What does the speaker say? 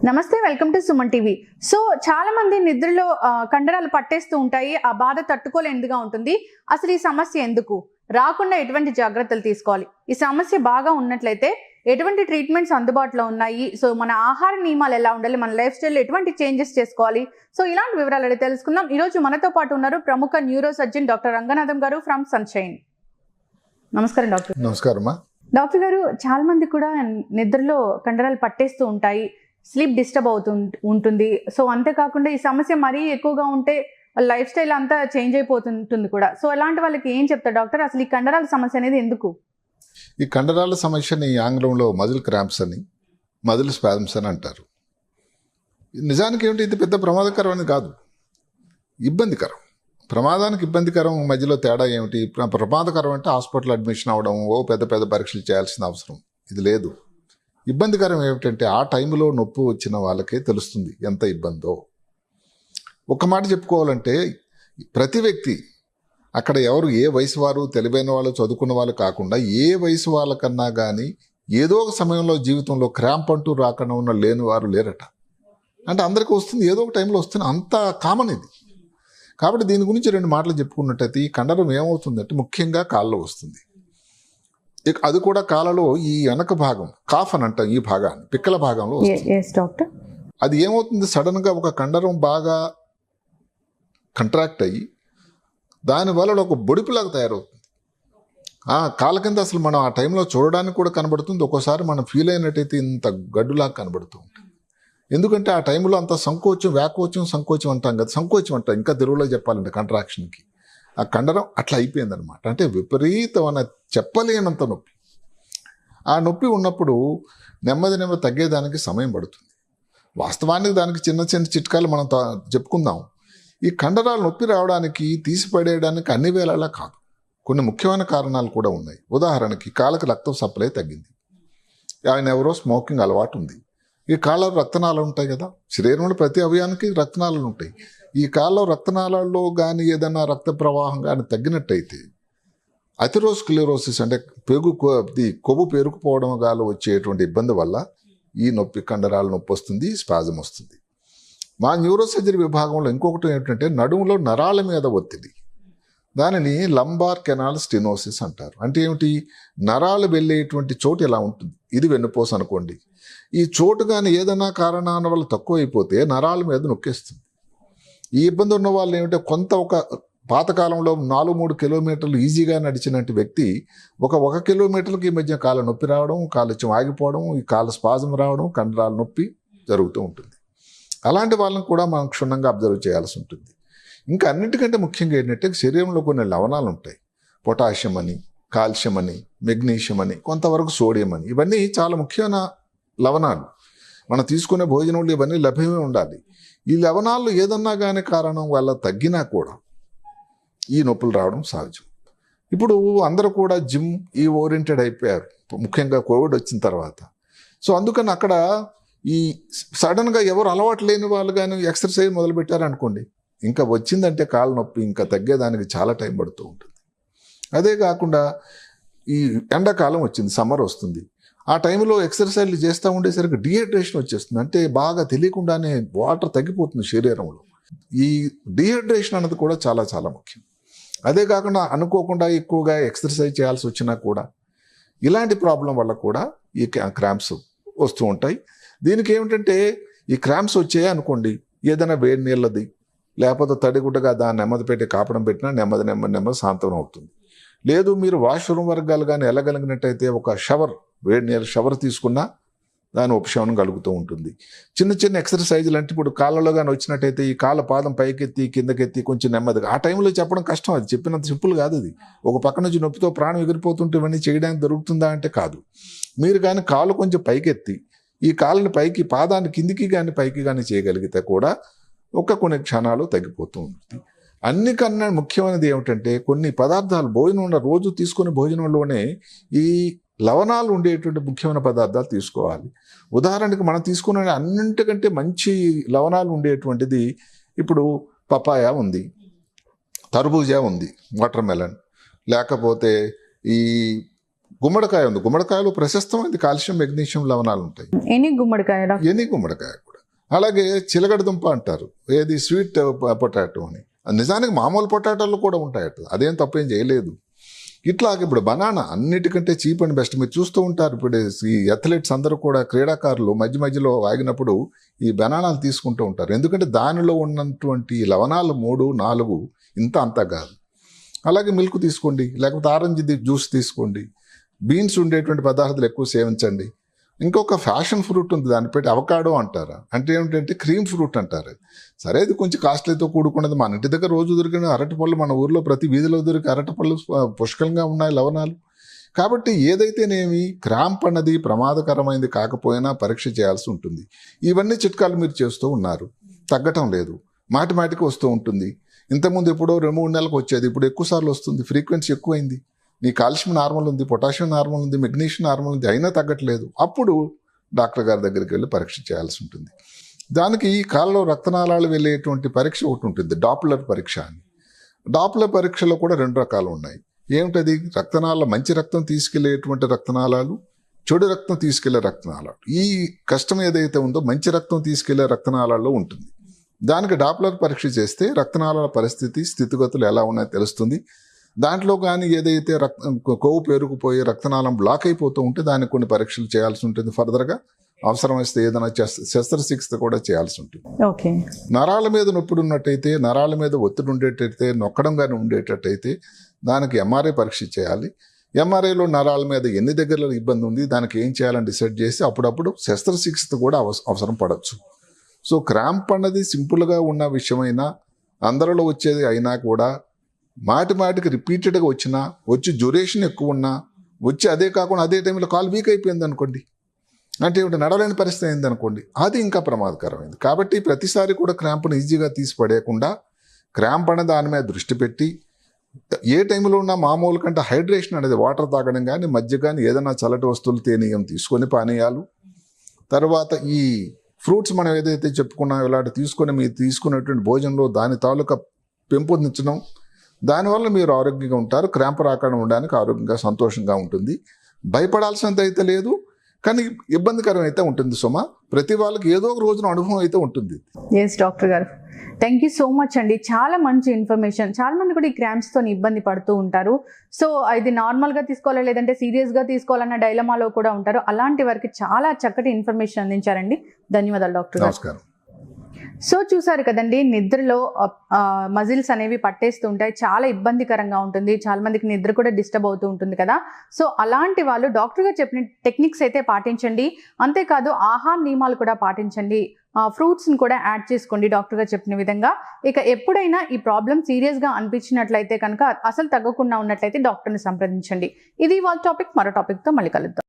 నమస్తే, welcome to Suman TV. So చాలా మంది నిద్రలో కండరాలు పట్టేస్తూ ఉంటాయి. ఆ బాధ తట్టుకోలేనిదిగా ఉంటుంది. అసలు ఈ సమస్య ఎందుకు రాకుండా ఎటువంటి జాగ్రత్తలు తీసుకోవాలి? ఈ సమస్య బాగా ఉన్నట్లయితే ఎటువంటి ట్రీట్మెంట్స్ అందుబాటులో ఉన్నాయి? సో మన ఆహార నియమాలు ఎలా ఉండాలి? మన లైఫ్ స్టైల్లో ఎటువంటి చేంజెస్ చేసుకోవాలి? సో ఇలాంటి వివరాలు అడిగి తెలుసుకుందాం. ఈ రోజు మనతో పాటు ఉన్నారు ప్రముఖ న్యూరో సర్జన్ డాక్టర్ రంగనాథం గారు ఫ్రమ్ సన్షైన్. నమస్కారం డాక్టర్. నమస్కారం. డాక్టర్ గారు, చాలా మంది కూడా నిద్రలో కండరాలు పట్టేస్తూ ఉంటాయి, స్లీప్ డిస్టర్బ్ ఉంటుంది. సో అంతేకాకుండా ఈ సమస్య మరీ ఎక్కువగా ఉంటే లైఫ్ స్టైల్ అంతా చేంజ్ అయిపోతుంటుంది కూడా. సో అలాంటి వాళ్ళకి ఏం చెప్తారు డాక్టర్? అసలు ఈ కండరాల సమస్య అనేది ఎందుకు? ఈ కండరాల సమస్యని ఆంగ్లంలో మజిల్ క్రాంప్స్ అని, మజిల్ స్పాజమ్స్ అని అంటారు. నిజానికి ఏమిటి, ఇది పెద్ద ప్రమాదకరం అని కాదు, ఇబ్బందికరం. ప్రమాదానికి ఇబ్బందికరం మధ్యలో తేడా ఏమిటి? ప్రమాదకరం అంటే హాస్పిటల్ అడ్మిషన్ అవ్వడం, పెద్ద పెద్ద పరీక్షలు చేయాల్సిన అవసరం ఇది లేదు. ఇబ్బందికరం ఏమిటంటే ఆ టైంలో నొప్పి వచ్చిన వాళ్ళకే తెలుస్తుంది ఎంత ఇబ్బందో. ఒక మాట చెప్పుకోవాలంటే, ప్రతి వ్యక్తి అక్కడ ఎవరు ఏ వయసు వారు, తెలివైన వాళ్ళు, చదువుకున్న వాళ్ళు కాకుండా ఏ వయసు వాళ్ళకన్నా కానీ ఏదో ఒక సమయంలో జీవితంలో క్రాంప్ అంటూ రాకుండా ఉన్న లేని వారు లేరట. అంటే అందరికీ వస్తుంది, ఏదో ఒక టైంలో వస్తుంది, అంత కామన్ ఇది. కాబట్టి దీని గురించి రెండు మాటలు చెప్పుకున్నట్టయితే, ఈ కండరం ఏమవుతుందంటే ముఖ్యంగా కాళ్ళలో వస్తుంది. అది కూడా కాళ్ళలో ఈ వెనక భాగం, కాఫ్ అని అంటాం, ఈ భాగాన్ని పిక్కల భాగంలో వస్తుంది. అది ఏమవుతుంది, సడన్గా ఒక కండరం బాగా కంట్రాక్ట్ అయ్యి దానివల్ల ఒక బొడిపులాగా తయారవుతుంది. కాళ్ళ కింద అసలు మనం ఆ టైంలో చూడడానికి కూడా కనబడుతుంది. ఒక్కోసారి మనం ఫీల్ అయినట్టయితే ఇంత గడ్డులాగా కనబడుతూ ఉంటుంది. ఎందుకంటే ఆ టైంలో అంత వ్యాకోచం సంకోచం అంటాం కదా, సంకోచం అంటాం ఇంకా తెలుగులో చెప్పాలంటే కంట్రాక్షన్కి. ఆ కండరం అట్లా అయిపోయిందనమాట. అంటే విపరీతమైన చెప్పలేనంత నొప్పి. ఆ నొప్పి ఉన్నప్పుడు నెమ్మది తగ్గేదానికి సమయం పడుతుంది. వాస్తవానికి దానికి చిన్న చిన్న చిట్కాలు మనం చెప్పుకుందాం. ఈ కండరాలు నొప్పి రావడానికి, తీసిపడేయడానికి అన్ని వేళలా కాదు, కొన్ని ముఖ్యమైన కారణాలు కూడా ఉన్నాయి. ఉదాహరణకి కాళ్ళకి రక్తం సప్లై తగ్గింది. ఆయన ఎవరో స్మోకింగ్ అలవాటు ఉంది. ఈ కాళ్ళలో రక్తనాళాలు ఉంటాయి కదా, శరీరంలో ప్రతి అవయానికి రక్తనాళాలు ఉంటాయి. ఈ కాళ్ళలో రక్తనాళాల్లో కానీ ఏదైనా రక్త ప్రవాహం కానీ తగ్గినట్టయితే అథెరోస్క్లెరోసిస్ అంటే కొవ్వు పేరుకుపోవడం గాలో వచ్చేటువంటి ఇబ్బంది వల్ల ఈ నొప్పి, కండరాల నొప్పి వస్తుంది, స్పాజం వస్తుంది. మా న్యూరోసర్జరీ విభాగంలో ఇంకొకటి ఏంటంటే నడుములో నరాల మీద ఒత్తిడి, దానిని లంబార్ కెనాల్ స్టెనోసిస్ అంటారు. అంటే ఏమిటి, నరాలు వెళ్ళేటువంటి చోటు ఇలా ఉంటుంది. ఇది వెన్నుపూస అనుకోండి. ఈ చోటు కానీ ఏదైనా కారణాల వల్ల తక్కువ అయిపోతే నరాల మీద నొక్కేస్తుంది. ఈ ఇబ్బంది ఉన్న వాళ్ళు ఏమిటంటే, ఒక పాతకాలంలో 4-3 కిలోమీటర్లు ఈజీగా నడిచినట్టు వ్యక్తి ఒక కిలోమీటర్కి ఈ మధ్య కాళ్ళ నొప్పి రావడం, కాళ్ళు ఆగిపోవడం, ఈ కాళ్ళ స్పాజం రావడం, కండరాల నొప్పి జరుగుతూ ఉంటుంది. అలాంటి వాళ్ళని కూడా మనం క్షుణ్ణంగా అబ్జర్వ్ చేయాల్సి ఉంటుంది. ఇంకా అన్నిటికంటే ముఖ్యంగా ఏంటంటే, శరీరంలో కొన్ని లవణాలు ఉంటాయి. పొటాషియం అని, కాల్షియం అని, మెగ్నీషియం అని, కొంతవరకు సోడియం అని. ఇవన్నీ చాలా ముఖ్యమైన లవణాలు. మనం తీసుకునే భోజనంలో ఇవన్నీ లభ్యమే ఉండాలి. ఈ లవణాలు ఏదన్నా కానీ కారణం వల్ల తగ్గినా కూడా ఈ నొప్పులు రావడం సహజం. ఇప్పుడు అందరూ కూడా జిమ్ ఓరియంటెడ్ అయిపోయారు, ముఖ్యంగా కోవిడ్ వచ్చిన తర్వాత. సో అందుకని అక్కడ ఈ సడన్గా ఎవరు అలవాటు లేని వాళ్ళు కానీ ఎక్సర్సైజ్ మొదలుపెట్టారనుకోండి, ఇంకా వచ్చిందంటే కాళ్ళ నొప్పి ఇంకా తగ్గేదానికి చాలా టైం పడుతూ ఉంటుంది. అదే కాకుండా ఈ ఎండాకాలం వచ్చింది, సమ్మర్ వస్తుంది. ఆ టైంలో ఎక్సర్సైజ్లు చేస్తూ ఉండేసరికి డిహైడ్రేషన్ వచ్చేస్తుంది. అంటే బాగా తెలియకుండానే వాటర్ తగ్గిపోతుంది శరీరంలో. ఈ డిహైడ్రేషన్ అన్నది కూడా చాలా చాలా ముఖ్యం. అదే కాకుండా అనుకోకుండా ఎక్కువగా ఎక్సర్సైజ్ చేయాల్సి వచ్చినా కూడా ఇలాంటి ప్రాబ్లం వల్ల కూడా ఈ క్రాంప్స్ వస్తూ ఉంటాయి. దీనికి ఏమిటంటే, ఈ క్రాంప్స్ వచ్చాయి అనుకోండి, ఏదైనా వేడి నీళ్ళది లేకపోతే తడిగుడ్డగా దాన్ని నెమ్మది పెట్టి కాపడం పెట్టినా నెమ్మది శాంతం అవుతుంది. లేదు మీరు వాష్రూమ్ వర్గాలు కానీ వెళ్ళగలిగినట్టయితే ఒక వేడి నీళ్ళ షవర్ తీసుకున్నా దాని ఉపశమనం కలుగుతూ ఉంటుంది. చిన్న చిన్న ఎక్సర్సైజులు అంటే ఇప్పుడు కాళ్ళలో కానీ వచ్చినట్టయితే ఈ కాళ్ళ పాదం పైకెత్తి కిందకెత్తి కొంచెం నెమ్మదిగా, ఆ టైంలో చెప్పడం కష్టం, అది చెప్పినంత సింపుల్ కాదు. అది ఒక పక్క నుంచి నొప్పితో ప్రాణం ఎగిరిపోతుంటే ఇవన్నీ చేయడానికి దొరుకుతుందా అంటే కాదు. మీరు కానీ కాళ్ళు కొంచెం పైకెత్తి ఈ కాళ్ళని పైకి, పాదాన్ని కిందికి కానీ పైకి కానీ చేయగలిగితే కూడా కొన్ని క్షణాలు తగ్గిపోతూ ఉంటుంది. అన్నికన్నా ముఖ్యమైనది ఏమిటంటే, కొన్ని పదార్థాలు భోజనంలో రోజు తీసుకునే భోజనంలోనే ఈ లవణాలు ఉండేటువంటి ముఖ్యమైన పదార్థాలు తీసుకోవాలి. ఉదాహరణకి మనం తీసుకునే అన్నింటికంటే మంచి లవణాలు ఉండేటువంటిది ఇప్పుడు పపాయ ఉంది, తర్బూజా ఉంది, వాటర్ మెలన్, లేకపోతే ఈ గుమ్మడికాయ ఉంది. గుమ్మడికాయలో ప్రశస్తమైనది కాల్షియం, మెగ్నీషియం లవణాలు ఉంటాయి. ఎనీ గుమ్మడికాయ కూడా అలాగే చిలగడ దుంప అంటారు, ఏది స్వీట్ పొటాటో అని. నిజానికి మామూలు పొటాటోలు కూడా ఉంటాయట, అదేం తప్పేం చేయలేదు. ఇట్లాగే ఇప్పుడు బనానా అన్నిటికంటే చీప్ అండ్ బెస్ట్. మీరు చూస్తూ ఉంటారు ఇప్పుడు ఈ అథ్లెట్స్ అందరూ కూడా, క్రీడాకారులు మధ్య మధ్యలో ఆగినప్పుడు ఈ బనానాలు తీసుకుంటూ ఉంటారు. ఎందుకంటే దానిలో ఉన్నటువంటి లవణాలు 3, 4 ఇంత అంతా కాదు. అలాగే మిల్క్ తీసుకోండి, లేకపోతే ఆరెంజ్ జ్యూస్ తీసుకోండి, బీన్స్ ఉండేటువంటి పదార్థాలు ఎక్కువ సేవించండి. ఇంకొక ఫ్యాషన్ ఫ్రూట్ ఉంది, దాన్ని పెట్టి అవకాడో అంటారు. అంటే ఏమిటంటే క్రీమ్ ఫ్రూట్ అంటారు. సరే, ఇది కొంచెం కాస్ట్లీతో కూడుకున్నది. మన ఇంటి దగ్గర రోజు దొరికిన అరటిపళ్ళు, మన ఊర్లో ప్రతి వీధిలో దొరికే అరటిపళ్ళు పుష్కలంగా ఉన్నాయి లవణాలు. కాబట్టి ఏదైతేనేమి క్రాంప్ అన్నది ప్రమాదకరమైనది కాకపోయినా పరీక్ష చేయాల్సి ఉంటుంది. ఇవన్నీ చిట్కాలు మీరు చేస్తూ ఉన్నారు, తగ్గటం లేదు, మాటికి వస్తూ ఉంటుంది. ఇంతకుముందు ఎప్పుడో 2-3 నెలలకు వచ్చేది, ఇప్పుడు ఎక్కువ సార్లు వస్తుంది, ఫ్రీక్వెన్సీ ఎక్కువైంది. నీ కాల్షియం నార్మల్ ఉంది, పొటాషియం నార్మల్ ఉంది, మెగ్నీషియం నార్మల్ ఉంది, అయినా తగ్గట్లేదు. అప్పుడు డాక్టర్ గారి దగ్గరికి వెళ్ళి పరీక్ష చేయాల్సి ఉంటుంది. దానికి ఈ కాళ్ళలో రక్తనాళాలు వెళ్ళేటువంటి పరీక్ష ఒకటి ఉంటుంది, డాప్లర్ పరీక్ష అని. డాప్లర్ పరీక్షలో కూడా 2 రకాలు ఉన్నాయి. ఏమిటది? రక్తనాళాలు, మంచి రక్తం తీసుకెళ్లేటువంటి రక్తనాళాలు, చెడు రక్తం తీసుకెళ్లే రక్తనాళాలు. ఈ కష్టం ఏదైతే ఉందో మంచి రక్తం తీసుకెళ్లే రక్తనాళాల్లో ఉంటుంది. దానికి డాప్లర్ పరీక్ష చేస్తే రక్తనాళాల పరిస్థితి, స్థితిగతులు ఎలా ఉన్నాయో తెలుస్తుంది. దాంట్లో కానీ ఏదైతే కొవ్వు పేరుకుపోయి రక్తనాళం బ్లాక్ అయిపోతూ ఉంటే దానికి కొన్ని పరీక్షలు చేయాల్సి ఉంటుంది. ఫర్దర్గా అవసరం వస్తే ఏదైనా శస్త్రచికిత్స కూడా చేయాల్సి ఉంటుంది. ఓకే. నరాల మీద నొప్పి ఉన్నట్టయితే, నరాల మీద ఒత్తిడి ఉండేటట్టయితే, నొక్కడం కానీ ఉండేటట్టయితే దానికి ఎంఆర్ఐ పరీక్ష చేయాలి. ఎంఆర్ఐలో నరాల మీద ఎన్ని దగ్గరలో ఇబ్బంది ఉంది, దానికి ఏం చేయాలని డిసైడ్ చేసి అప్పుడప్పుడు శస్త్రచికిత్స కూడా అవసరం పడవచ్చు. సో క్రాంప్ అన్నది సింపుల్గా ఉన్న విషయమైనా, అందరిలో వచ్చేది అయినా కూడా మాటికి రిపీటెడ్గా వచ్చి డ్యూరేషన్ ఎక్కువ ఉన్నా, వచ్చి అదే కాకుండా అదే టైంలో కాలు వీక్ అయిపోయింది అనుకోండి, అంటే ఏమిటి నడవలేని పరిస్థితి అయింది అనుకోండి, అది ఇంకా ప్రమాదకరమైంది. కాబట్టి ప్రతిసారి కూడా క్రాంప్ను ఈజీగా తీసి పడేయకుండా, క్రాంప్ అనే దాని మీద దృష్టి పెట్టి, ఏ టైంలో ఉన్న మామూలు కంటే హైడ్రేషన్ అనేది వాటర్ తాగడం కానీ, మధ్య కానీ, ఏదైనా చల్లటి వస్తువులు తేనీయం తీసుకొని పానీయాలు, తర్వాత ఈ ఫ్రూట్స్ మనం ఏదైతే చెప్పుకున్నామో ఇలాంటి తీసుకొని మీరు తీసుకునేటువంటి భోజనంలో దాని తాలూకా పెంపొందించడం, దానివల్ల మీరు ఆరోగ్యంగా ఉంటారు. క్రాంప్ రాకుండా ఉండడానికి ఆరోగ్యంగా, సంతోషంగా ఉంటుంది. భయపడాల్సినంత అయితే లేదు, కానీ ఇబ్బందికరం అయితే ఉంటుంది సుమ. ప్రతి వాళ్ళకి ఏదో ఒక రోజున అనుభవం అయితే ఉంటుంది. ఎస్ డాక్టర్ గారు, థ్యాంక్ యూ సో మచ్ అండి. చాలా మంచి ఇన్ఫర్మేషన్. చాలా మంది కూడా ఈ క్రాంప్స్తో ఇబ్బంది పడుతూ ఉంటారు. సో ఇది నార్మల్గా తీసుకోవాలా లేదంటే సీరియస్గా తీసుకోవాలన్న డైలమాలో కూడా ఉంటారు. అలాంటి వారికి చాలా చక్కటి ఇన్ఫర్మేషన్ అందించారండి. ధన్యవాదాలు డాక్టర్ గారు. నమస్కారం. సో చూసారు కదండి, నిద్రలో మజిల్స్ అనేవి పట్టేస్తూ ఉంటాయి, చాలా ఇబ్బందికరంగా ఉంటుంది, చాలా మందికి నిద్ర కూడా డిస్టర్బ్ అవుతూ ఉంటుంది కదా. సో అలాంటి వాళ్ళు డాక్టర్ గారు చెప్పిన టెక్నిక్స్ అయితే పాటించండి. అంతేకాదు ఆహార నియమాలు కూడా పాటించండి. ఫ్రూట్స్ని కూడా యాడ్ చేసుకోండి డాక్టర్ గారు చెప్పిన విధంగా. ఇక ఎప్పుడైనా ఈ ప్రాబ్లం సీరియస్గా అనిపించినట్లయితే కనుక, అసలు తగ్గకుండా ఉన్నట్లయితే డాక్టర్ని సంప్రదించండి. ఇది వాళ్ళ టాపిక్. మరో టాపిక్తో మళ్ళీ కలుద్దాం.